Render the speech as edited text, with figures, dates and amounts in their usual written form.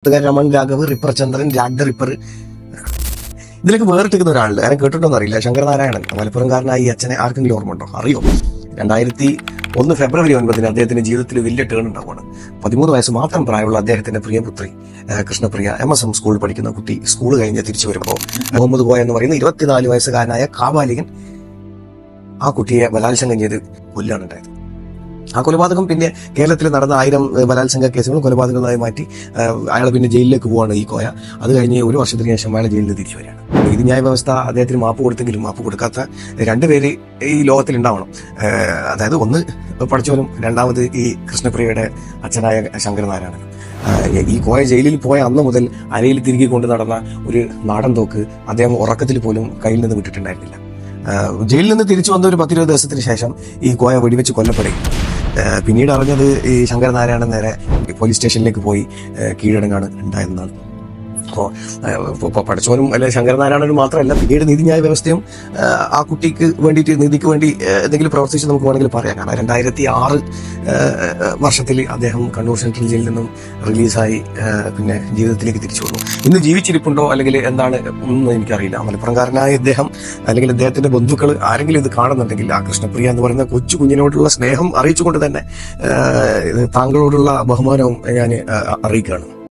Raman Raghav, ripper Chandran, Raag the ripper, ഇതിലേക്ക് വേറിട്ടിരിക്കുന്ന ഒരാളുണ്ട്. ആരും കേട്ടിട്ടോന്നും അറിയില്ല. ശങ്കരനാരായണൻ, മലപ്പുറംകാരനായി ഈ അച്ഛനെ ആർക്കെങ്കിലും ഓർമ്മ ഉണ്ടോ? അറിയോ? 2001 ഫെബ്രുവരി 9 അദ്ദേഹത്തിന്റെ ജീവിതത്തിൽ വലിയ ടേൺ ഉണ്ടാവുകയാണ്. 13 വയസ്സ് മാത്രം പ്രായമുള്ള അദ്ദേഹത്തിന്റെ പ്രിയപുത്രി കൃഷ്ണപ്രിയ MSM സ്കൂളിൽ പഠിക്കുന്ന കുട്ടി സ്കൂൾ കഴിഞ്ഞ് തിരിച്ചു വരുമ്പോൾ മുഹമ്മദ് കോയ എന്ന് പറയുന്ന 24 വയസ്സുകാരനായ കാബാലികൻ ആ കുട്ടിയെ ബലാത്സംഗം ചെയ്ത് കൊല്ലാണ് ഉണ്ടായത്. ആ കൊലപാതകം പിന്നെ കേരളത്തിൽ നടന്ന 1000 ബലാത്സംഗ കേസുകൾ കൊലപാതകമായി മാറ്റി അയാൾ പിന്നെ ജയിലിലേക്ക് പോവാണ് ഈ കോയ. അത് കഴിഞ്ഞ് 1 വർഷത്തിന് ശേഷം അയാൾ ജയിലിൽ തിരിച്ചു വരികയാണ്. ഇത് ന്യായ വ്യവസ്ഥ അദ്ദേഹത്തിന് മാപ്പ് കൊടുത്തെങ്കിലും മാപ്പ് കൊടുക്കാത്ത 2 പേര് ഈ ലോകത്തിൽ ഉണ്ടാവണം. അതായത് ഒന്ന് പഠിച്ചവനും, രണ്ടാമത് ഈ കൃഷ്ണപ്രിയയുടെ അച്ഛനായ ശങ്കരനാരായണൻ. ഈ കോയ ജയിലിൽ പോയ അന്ന് മുതൽ അരയിൽ തിരികെ കൊണ്ട് നടന്ന ഒരു നാടൻ തോക്ക് അദ്ദേഹം ഉറക്കത്തിൽ പോലും കയ്യിൽ നിന്ന് വിട്ടിട്ടുണ്ടായിരുന്നില്ല. ജയിലിൽ നിന്ന് തിരിച്ചു വന്ന ഒരു 10-20 ദിവസത്തിന് ശേഷം ഈ കോയ വെടിവെച്ച് കൊല്ലപ്പെടുകയും പിന്നീട് അറിഞ്ഞത് ഈ ശങ്കരനാരായണൻ നേരെ പോലീസ് സ്റ്റേഷനിലേക്ക് പോയി കീഴടങ്ങാണ് ഉണ്ടായതെന്നാണ്. അപ്പോൾ പഠിച്ചവനും അല്ലെ ശങ്കരനാരായണനും മാത്രമല്ല, പിന്നീട് നീതിന്യായ വ്യവസ്ഥയും ആ കുട്ടിക്ക് വേണ്ടിയിട്ട് നീതിക്ക് വേണ്ടി എന്തെങ്കിലും പ്രവർത്തിച്ച് നമുക്ക് വേണമെങ്കിൽ പറയാം. കാരണം 2006 വർഷത്തിൽ അദ്ദേഹം കണ്ണൂർ സെൻട്രൽ ജയിലിൽ നിന്നും റിലീസായി പിന്നെ ജീവിതത്തിലേക്ക് തിരിച്ചു വന്നു. ഇന്ന് ജീവിച്ചിരിപ്പുണ്ടോ അല്ലെങ്കിൽ എന്താണ് ഒന്നും എനിക്കറിയില്ല. മലപ്പുറംകാരനായ ഇദ്ദേഹം അല്ലെങ്കിൽ അദ്ദേഹത്തിന്റെ ബന്ധുക്കൾ ആരെങ്കിലും ഇത് കാണുന്നുണ്ടെങ്കിൽ ആ കൃഷ്ണപ്രിയ എന്ന് പറയുന്ന കൊച്ചു കുഞ്ഞിനോടുള്ള സ്നേഹം അറിയിച്ചുകൊണ്ട് തന്നെ താങ്കളോടുള്ള ബഹുമാനവും ഞാൻ അറിയിക്കുകയാണ്.